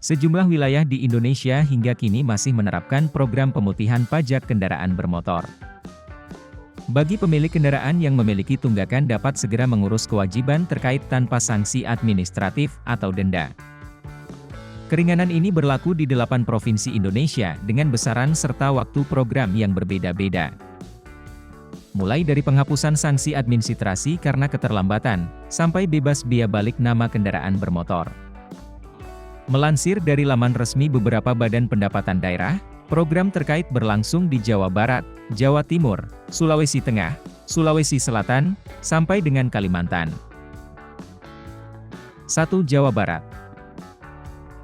Sejumlah wilayah di Indonesia hingga kini masih menerapkan program pemutihan pajak kendaraan bermotor. Bagi pemilik kendaraan yang memiliki tunggakan dapat segera mengurus kewajiban terkait tanpa sanksi administratif atau denda. Keringanan ini berlaku di 8 provinsi Indonesia dengan besaran serta waktu program yang berbeda-beda. Mulai dari penghapusan sanksi administrasi karena keterlambatan, sampai bebas biaya balik nama kendaraan bermotor. Melansir dari laman resmi beberapa badan pendapatan daerah, program terkait berlangsung di Jawa Barat, Jawa Timur, Sulawesi Tengah, Sulawesi Selatan, sampai dengan Kalimantan. 1. Jawa Barat.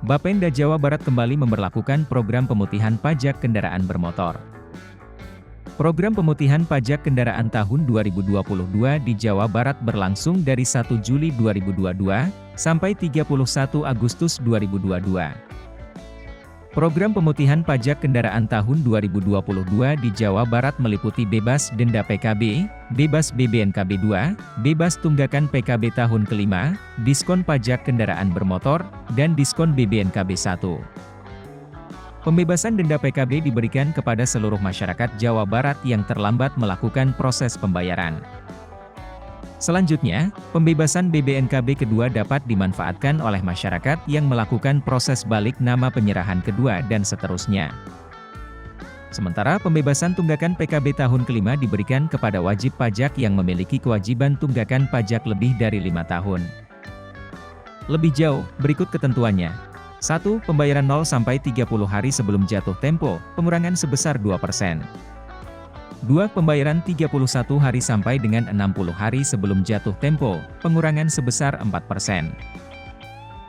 Bapenda Jawa Barat kembali memberlakukan program pemutihan pajak kendaraan bermotor. Program pemutihan pajak kendaraan tahun 2022 di Jawa Barat berlangsung dari 1 Juli 2022, sampai 31 Agustus 2022. Program pemutihan pajak kendaraan tahun 2022 di Jawa Barat meliputi bebas denda PKB, bebas BBNKB 2, bebas tunggakan PKB tahun kelima, diskon pajak kendaraan bermotor, dan diskon BBNKB 1. Pembebasan denda PKB diberikan kepada seluruh masyarakat Jawa Barat yang terlambat melakukan proses pembayaran. Selanjutnya, pembebasan BBNKB kedua dapat dimanfaatkan oleh masyarakat yang melakukan proses balik nama penyerahan kedua dan seterusnya. Sementara pembebasan tunggakan PKB tahun kelima diberikan kepada wajib pajak yang memiliki kewajiban tunggakan pajak lebih dari 5 tahun. Lebih jauh, berikut ketentuannya. 1. Pembayaran 0-30 hari sebelum jatuh tempo, pengurangan sebesar 2%. 2. Pembayaran 31 hari sampai dengan 60 hari sebelum jatuh tempo, pengurangan sebesar 4%.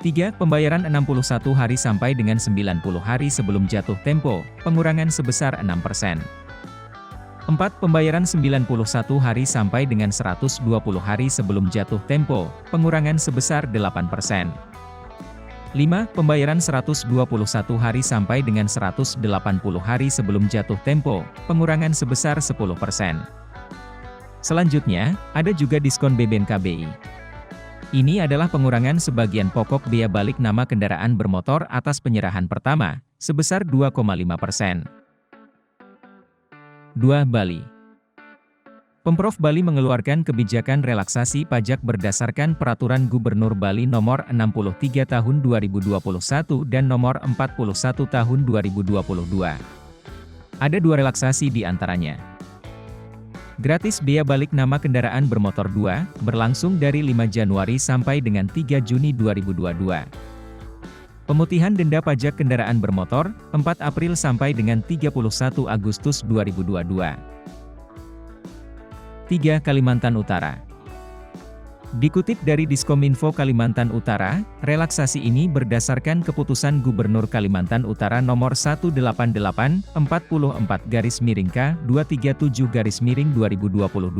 3. Pembayaran 61 hari sampai dengan 90 hari sebelum jatuh tempo, pengurangan sebesar 6%. 4. Pembayaran 91 hari sampai dengan 120 hari sebelum jatuh tempo, pengurangan sebesar 8%. 5. Pembayaran 121 hari sampai dengan 180 hari sebelum jatuh tempo, pengurangan sebesar 10%. Selanjutnya, ada juga diskon BBNKB. Ini adalah pengurangan sebagian pokok biaya balik nama kendaraan bermotor atas penyerahan pertama, sebesar 2,5%. 2. Bali. Pemprov Bali mengeluarkan kebijakan relaksasi pajak berdasarkan Peraturan Gubernur Bali Nomor 63 Tahun 2021 dan Nomor 41 Tahun 2022. Ada 2 relaksasi di antaranya. Gratis biaya balik nama kendaraan bermotor 2, berlangsung dari 5 Januari sampai dengan 3 Juni 2022. Pemutihan denda pajak kendaraan bermotor, 4 April sampai dengan 31 Agustus 2022. 3. Kalimantan Utara. Dikutip dari Diskominfo Kalimantan Utara, relaksasi ini berdasarkan keputusan Gubernur Kalimantan Utara nomor 188-44-K237-2022.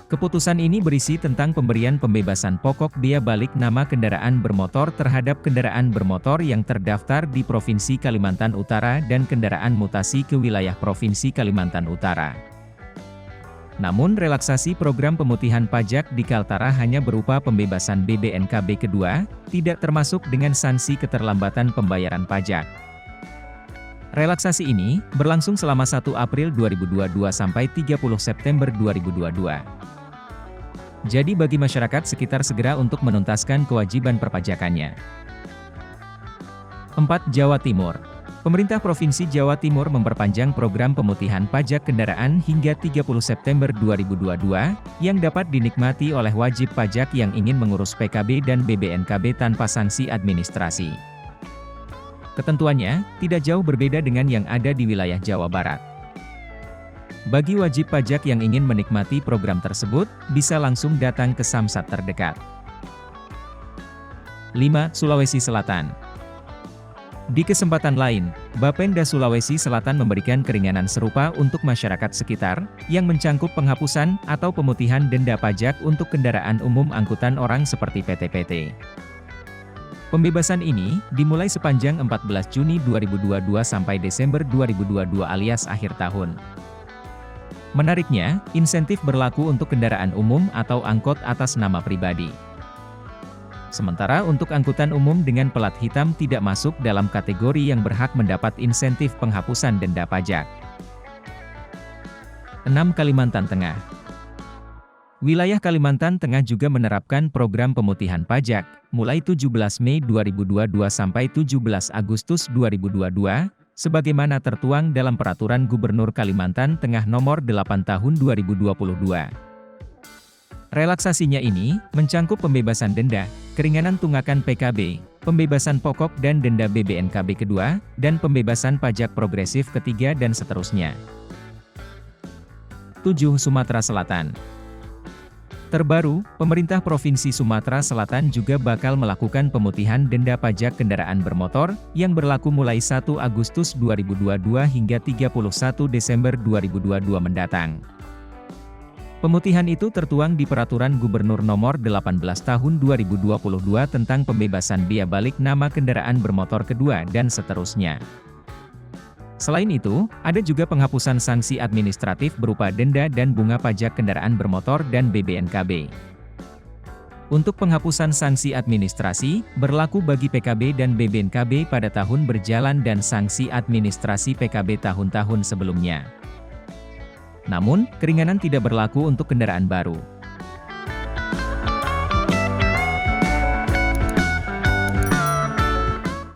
Keputusan ini berisi tentang pemberian pembebasan pokok biaya balik nama kendaraan bermotor terhadap kendaraan bermotor yang terdaftar di Provinsi Kalimantan Utara dan kendaraan mutasi ke wilayah Provinsi Kalimantan Utara. Namun relaksasi program pemutihan pajak di Kaltara hanya berupa pembebasan BBNKB kedua, tidak termasuk dengan sanksi keterlambatan pembayaran pajak. Relaksasi ini berlangsung selama 1 April 2022 sampai 30 September 2022. Jadi bagi masyarakat sekitar segera untuk menuntaskan kewajiban perpajakannya. 4. Jawa Timur. Pemerintah Provinsi Jawa Timur memperpanjang program pemutihan pajak kendaraan hingga 30 September 2022, yang dapat dinikmati oleh wajib pajak yang ingin mengurus PKB dan BBNKB tanpa sanksi administrasi. Ketentuannya, tidak jauh berbeda dengan yang ada di wilayah Jawa Barat. Bagi wajib pajak yang ingin menikmati program tersebut, bisa langsung datang ke Samsat terdekat. 5. Sulawesi Selatan. Di kesempatan lain, Bapenda Sulawesi Selatan memberikan keringanan serupa untuk masyarakat sekitar, yang mencangkup penghapusan atau pemutihan denda pajak untuk kendaraan umum angkutan orang seperti PT-PT. Pembebasan ini dimulai sepanjang 14 Juni 2022 sampai Desember 2022 alias akhir tahun. Menariknya, insentif berlaku untuk kendaraan umum atau angkot atas nama pribadi. Sementara untuk angkutan umum dengan pelat hitam tidak masuk dalam kategori yang berhak mendapat insentif penghapusan denda pajak. 6. Kalimantan Tengah. Wilayah Kalimantan Tengah juga menerapkan program pemutihan pajak, mulai 17 Mei 2022 sampai 17 Agustus 2022, sebagaimana tertuang dalam Peraturan Gubernur Kalimantan Tengah Nomor 8 Tahun 2022. Relaksasinya ini mencangkup pembebasan denda, keringanan tunggakan PKB, pembebasan pokok dan denda BBNKB kedua, dan pembebasan pajak progresif ketiga dan seterusnya. 7. Sumatera Selatan. Terbaru, pemerintah Provinsi Sumatera Selatan juga bakal melakukan pemutihan denda pajak kendaraan bermotor, yang berlaku mulai 1 Agustus 2022 hingga 31 Desember 2022 mendatang. Pemutihan itu tertuang di Peraturan Gubernur Nomor 18 Tahun 2022 tentang pembebasan biaya balik nama kendaraan bermotor kedua dan seterusnya. Selain itu, ada juga penghapusan sanksi administratif berupa denda dan bunga pajak kendaraan bermotor dan BBNKB. Untuk penghapusan sanksi administrasi, berlaku bagi PKB dan BBNKB pada tahun berjalan dan sanksi administrasi PKB tahun-tahun sebelumnya. Namun, keringanan tidak berlaku untuk kendaraan baru.